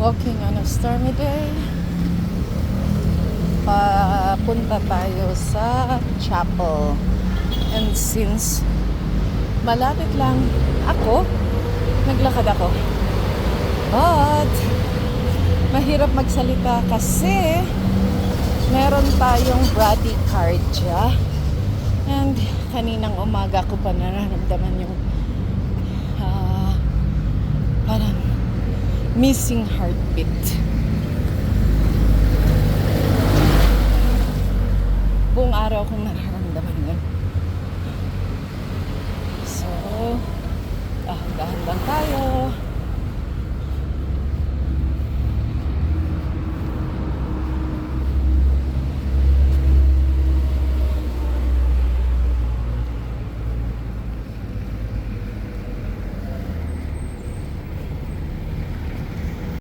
walking on a stormy day. Papunta tayo sa chapel. And since malapit lang ako, naglakad ako. But mahirap magsalita kasi meron tayong bradycardia. And kaninang umaga ko pa nararamdaman yung parang missing heartbeat. Buong araw kong nararamdaman yun. So, dahan-dahan lang tayo.